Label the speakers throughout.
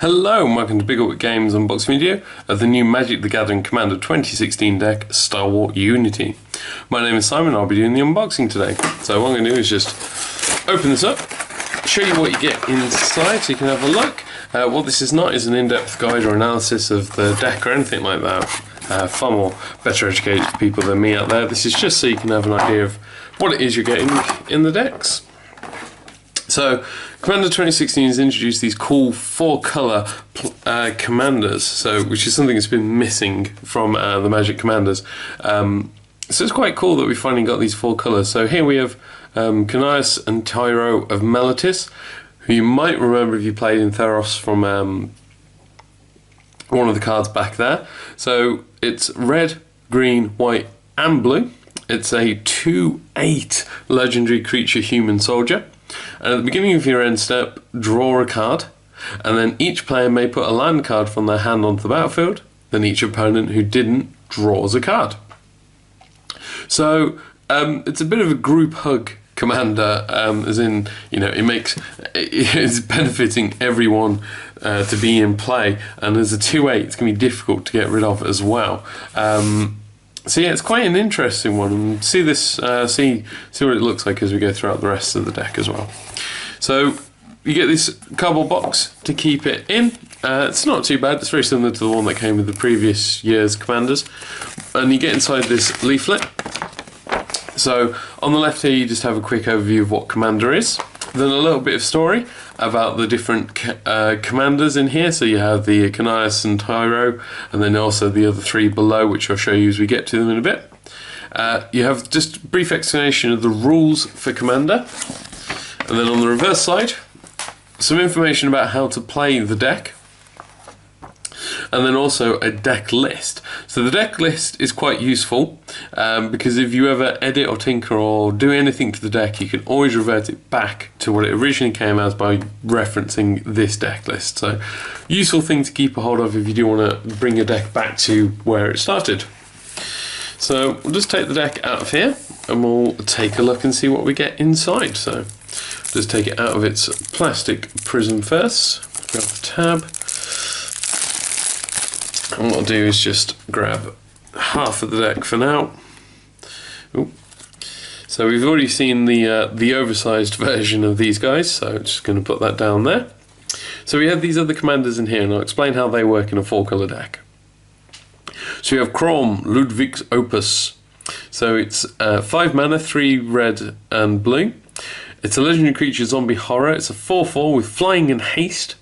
Speaker 1: Hello and welcome to Big Up Games unboxing video of the new Magic the Gathering Commander 2016 deck, Stalwart Unity. My name is Simon, I'll be doing the unboxing today. So what I'm going to do is just open this up, show you what you get inside so you can have a look. What this is not is an in-depth guide or analysis of the deck or anything like that. Far more better educated people than me out there. This is just so you can have an idea of what it is you're getting in the decks. So, Commander 2016 has introduced these cool 4-colour commanders, which is something that's been missing from the Magic commanders. So it's quite cool that we finally got these 4 colours. So here we have Canias and Tyro of Meletis, who you might remember if you played in Theros from one of the cards back there. So it's red, green, white and blue. It's a 2/8 legendary creature human soldier. And at the beginning of your end step, draw a card, and then each player may put a land card from their hand onto the battlefield, then each opponent who didn't draws a card. So it's a bit of a group hug commander, as in, you know, it's benefiting everyone to be in play, and as a 2/8 it's going to be difficult to get rid of as well. So yeah, it's quite an interesting one, and see this, see what it looks like as we go throughout the rest of the deck as well. So you get this cardboard box to keep it in. It's not too bad. It's very similar to the one that came with the previous year's commanders, and you get inside this leaflet. So on the left here, you just have a quick overview of what commander is. Then a little bit of story about the different commanders in here. So you have the Canias and Tyro, and then also the other 3 below, which I'll show you as we get to them in a bit. You have just a brief explanation of the rules for commander, and then on the reverse side, some information about how to play the deck, and then also a deck list. So the deck list is quite useful because if you ever edit or tinker or do anything to the deck, you can always revert it back to what it originally came as by referencing this deck list. So useful thing to keep a hold of if you do want to bring your deck back to where it started. So we'll just take the deck out of here and we'll take a look and see what we get inside. So just take it out of its plastic prism first, grab the tab. And what I'll do is just grab half of the deck for now. Ooh. So we've already seen the oversized version of these guys, so I'm just going to put that down there. So we have these other commanders in here, and I'll explain how they work in a 4-colour deck. So we have Crom, Ludwig's Opus. So it's 5 mana, 3 red and blue. It's a legendary creature zombie horror. It's a 4/4 with flying and haste.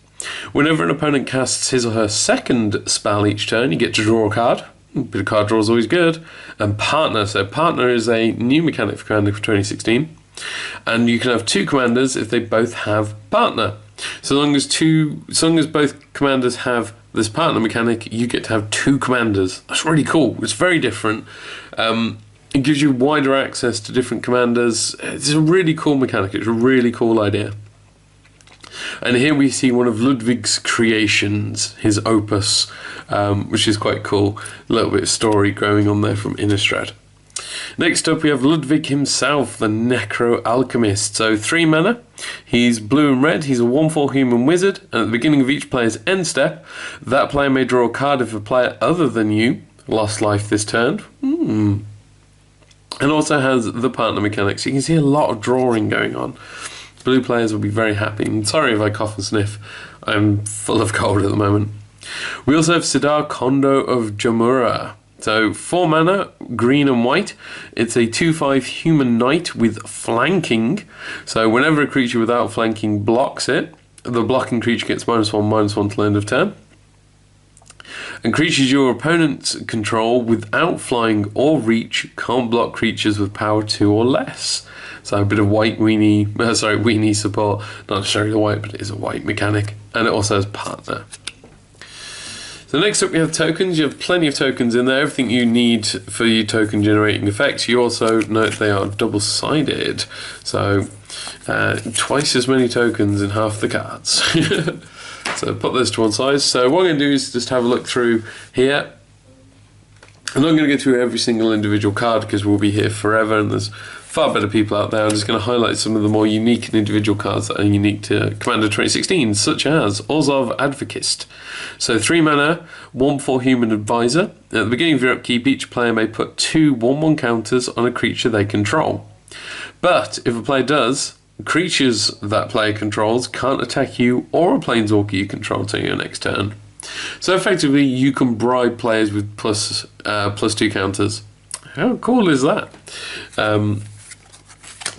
Speaker 1: Whenever an opponent casts his or her second spell each turn, you get to draw a card. A bit of card draw is always good. And partner. So partner is a new mechanic for Commander for 2016. And you can have 2 commanders if they both have partner. So long as both commanders have this partner mechanic, you get to have 2 commanders. That's really cool. It's very different. It gives you wider access to different commanders. It's a really cool mechanic. It's a really cool idea. And here we see one of Ludwig's creations, his opus, which is quite cool. A little bit of story going on there from Innistrad. Next up we have Ludwig himself, the Necro Alchemist. So 3 mana, he's blue and red, he's a 1/4 human wizard, and at the beginning of each player's end step, that player may draw a card if a player other than you lost life this turn. And also has the partner mechanics. You can see a lot of drawing going on. Blue players will be very happy. And sorry if I cough and sniff. I'm full of cold at the moment. We also have Sidar Kondo of Jamura. So 4 mana, green and white. It's a 2/5 human knight with flanking. So whenever a creature without flanking blocks it, the blocking creature gets -1/-1 till end of turn. And creatures your opponents control without flying or reach can't block creatures with power 2 or less. So a bit of weenie support. Not necessarily white, but it is a white mechanic. And it also has partner. So next up we have tokens. You have plenty of tokens in there. Everything you need for your token generating effects. You also note they are double-sided. So twice as many tokens in half the cards. So put those to one side. So what I'm going to do is just have a look through here. I'm not going to go through every single individual card because we'll be here forever and there's far better people out there. I'm just going to highlight some of the more unique and individual cards that are unique to Commander 2016, such as Orzhov Advocist. So 3 mana, 1/4 Human Advisor. At the beginning of your upkeep, each player may put 2 1/1 counters on a creature they control. But if a player does, creatures that player controls can't attack you or a planeswalker you control till your next turn. So effectively, you can bribe players with +2 counters. How cool is that?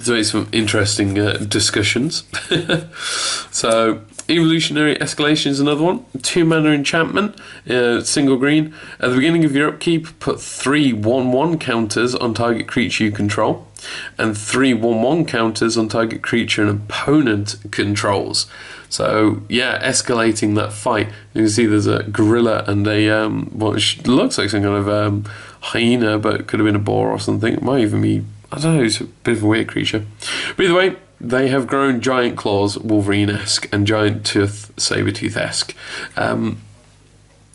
Speaker 1: So it's some interesting discussions. So Evolutionary Escalation is another one. 2 mana enchantment, single green. At the beginning of your upkeep, put 3 1/1 counters on target creature you control, and 3 1/1 counters on target creature an opponent controls. So yeah, escalating that fight. You can see there's a gorilla and a what looks like some kind of hyena, but it could have been a boar or something. It might even be, I don't know, it's a bit of a weird creature. But either way, they have grown giant claws, Wolverine-esque, and giant tooth, Sabertooth-esque.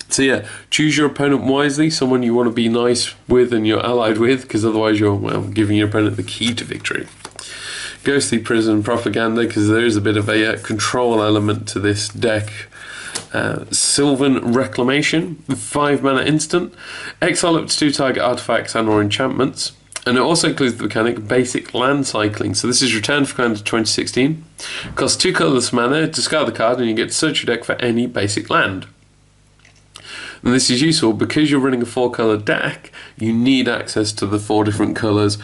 Speaker 1: So yeah, choose your opponent wisely, someone you want to be nice with and you're allied with, because otherwise you're, well, giving your opponent the key to victory. Ghostly Prison Propaganda, because there is a bit of a control element to this deck. Sylvan Reclamation, 5 mana instant. Exile up to 2 target artifacts and or enchantments. And it also includes the mechanic Basic Land Cycling. So this is returned for Commander 2016. Costs 2 colourless mana, discard the card, and you get to search your deck for any basic land. And this is useful because you're running a 4-colour deck, you need access to the 4 different colours.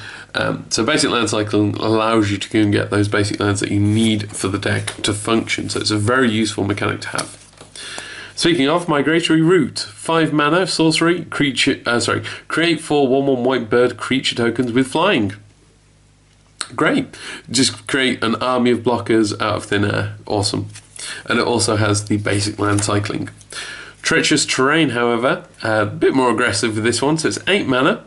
Speaker 1: So Basic Land Cycling allows you to go and get those basic lands that you need for the deck to function. So it's a very useful mechanic to have. Speaking of, Migratory Route, 5 mana, sorcery, create 4 1/1 white bird creature tokens with flying. Great. Just create an army of blockers out of thin air. Awesome. And it also has the basic land cycling. Treacherous Terrain, however, a bit more aggressive with this one, so it's 8 mana,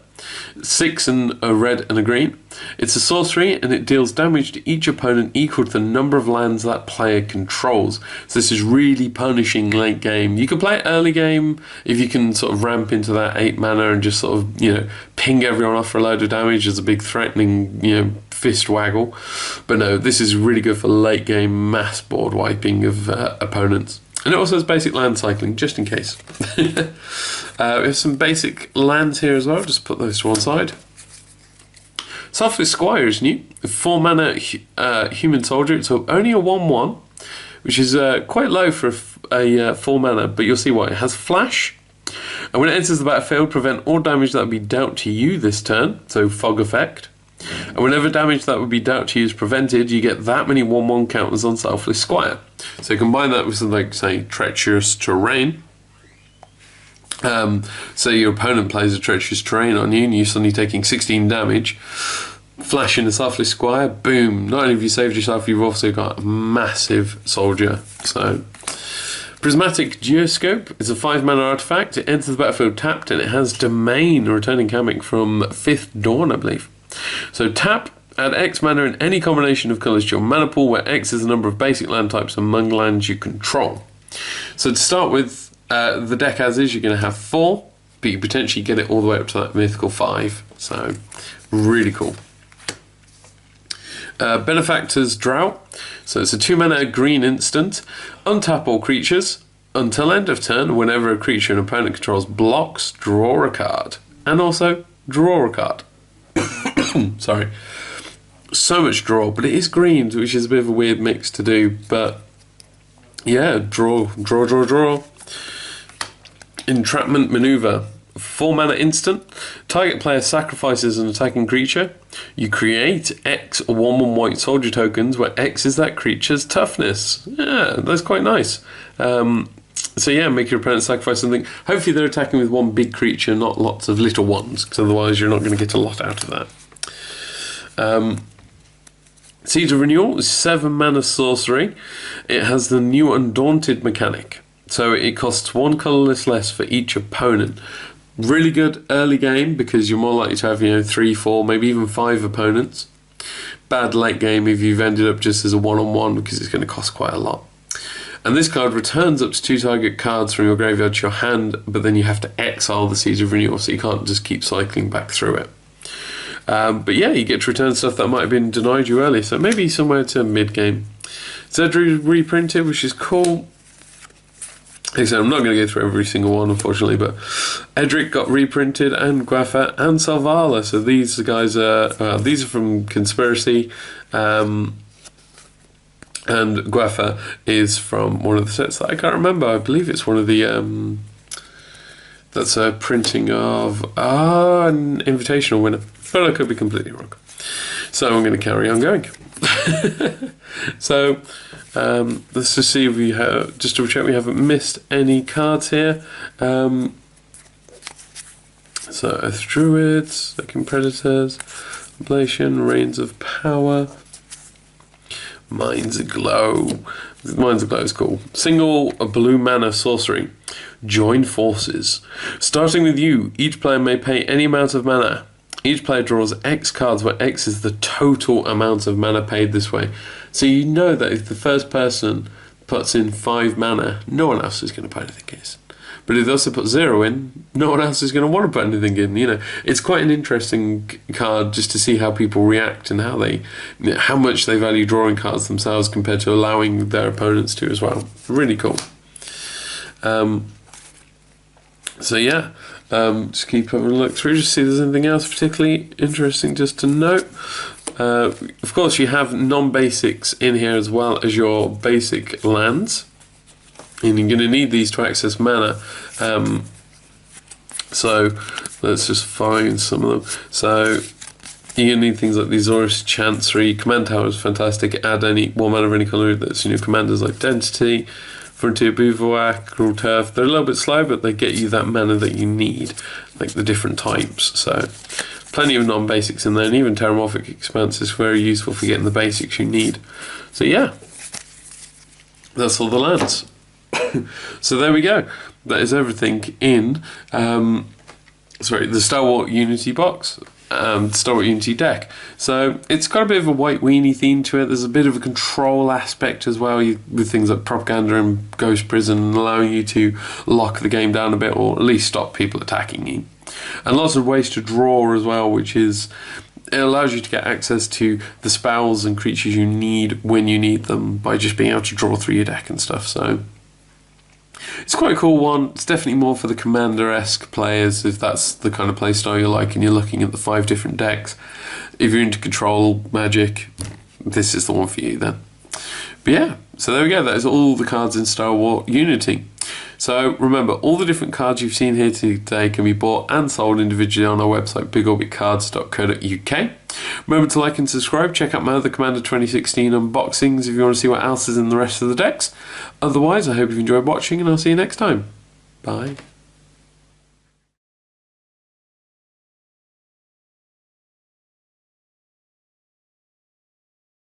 Speaker 1: 6 and a red and a green. It's a sorcery and it deals damage to each opponent equal to the number of lands that player controls. So this is really punishing late game. You can play it early game if you can sort of ramp into that 8 mana and just sort of, you know, ping everyone off for a load of damage as a big threatening, you know, fist waggle. But no, this is really good for late game mass board wiping of opponents. And it also has basic land cycling, just in case. We have some basic lands here as well, just put those to one side. Selfless Squire is new, 4 mana human soldier, it's only a 1/1, which is quite low for a 4 mana, but you'll see why. It has flash, and when it enters the battlefield, prevent all damage that would be dealt to you this turn, so fog effect. And whenever damage that would be dealt to you is prevented, you get that many 1/1 counters on Selfless Squire. So combine that with something like, say, Treacherous Terrain. So your opponent plays a Treacherous Terrain on you and you're suddenly taking 16 damage. Flash in the Selfless Squire, boom. Not only have you saved yourself, you've also got a massive soldier. So Prismatic Geoscope is a 5 mana artifact. It enters the battlefield tapped and it has Domain, returning Kamek from 5th Dawn, I believe. So tap, add X mana in any combination of colours to your mana pool, where X is the number of basic land types among lands you control. So to start with, the deck as is, you're going to have 4, but you potentially get it all the way up to that mythical 5. So really cool. Benefactor's Drought. So it's a 2 mana green instant. Untap all creatures. Until end of turn, whenever a creature an opponent controls blocks, draw a card. And also, draw a card. Sorry. So much draw, but it is green, which is a bit of a weird mix to do, but yeah, draw. Entrapment Maneuver, 4 mana instant. Target player sacrifices an attacking creature. You create X 1/1 white soldier tokens where X is that creature's toughness. Yeah, that's quite nice. So yeah, make your opponent sacrifice something. Hopefully they're attacking with one big creature, not lots of little ones, because otherwise you're not going to get a lot out of that. Seed of Renewal is 7 mana sorcery. It has the new Undaunted mechanic. So it costs 1 colourless less for each opponent. Really good early game because you're more likely to have, you know, 3, 4, maybe even 5 opponents. Bad late game if you've ended up just as a 1-on-1 because it's going to cost quite a lot. And this card returns up to 2 target cards from your graveyard to your hand, but then you have to exile the Seeds of Renewal, so you can't just keep cycling back through it. But yeah, you get to return stuff that might have been denied you earlier, so maybe somewhere to mid-game. Zedri reprinted, which is cool. Like I said, I'm not going to go through every single one, unfortunately, but Edric got reprinted, and Guafa, and Salvala. So these guys are from Conspiracy, and Guafa is from one of the sets that I can't remember. I believe it's one of the that's a printing of an invitational winner, but I could be completely wrong. So I'm going to carry on going. So let's just see if we have, just to check we haven't missed any cards here. So Earth Druids, Second Predators, Ablation, Reigns of Power, Minds Aglow. Minds Aglow is cool. Single blue mana sorcery. Join forces. Starting with you, each player may pay any amount of mana. Each player draws X cards, where X is the total amount of mana paid this way. So you know that if the first person puts in 5 mana, no one else is going to put anything in. But if they also put 0 in, no one else is going to want to put anything in. You know, it's quite an interesting card just to see how people react and how much they value drawing cards themselves compared to allowing their opponents to as well. Really cool. So yeah, just keep having a look through, just see if there's anything else particularly interesting just to note. Of course, you have non-basics in here as well as your basic lands, and you're going to need these to access mana. So let's just find some of them. So you're going to need things like the Azorius Chancery. Command Tower is fantastic. Add any 1 mana of any colour that's in your commanders, like Identity, Frontier Bivouac, Cruel Turf. They're a little bit slow, but they get you that mana that you need, like the different types. So plenty of non-basics in there, and even Terramorphic Expanse is very useful for getting the basics you need. So yeah, that's all the lands. So there we go. That is everything in the Stalwart Unity box. Stalwart Unity deck. So it's got a bit of a white weenie theme to it. There's a bit of a control aspect as well, with things like Propaganda and Ghost Prison, allowing you to lock the game down a bit, or at least stop people attacking you. And lots of ways to draw as well, which is, it allows you to get access to the spells and creatures you need when you need them by just being able to draw through your deck and stuff. So it's quite a cool one. It's definitely more for the Commander-esque players, if that's the kind of playstyle you like and you're looking at the 5 different decks. If you're into control magic, this is the one for you then. But yeah, so there we go. That is all the cards in Stalwart Unity. So remember, all the different cards you've seen here today can be bought and sold individually on our website, bigorbitcards.co.uk. Remember to like and subscribe. Check out my other Commander 2016 unboxings if you want to see what else is in the rest of the decks. Otherwise, I hope you've enjoyed watching, and I'll see you next time. Bye.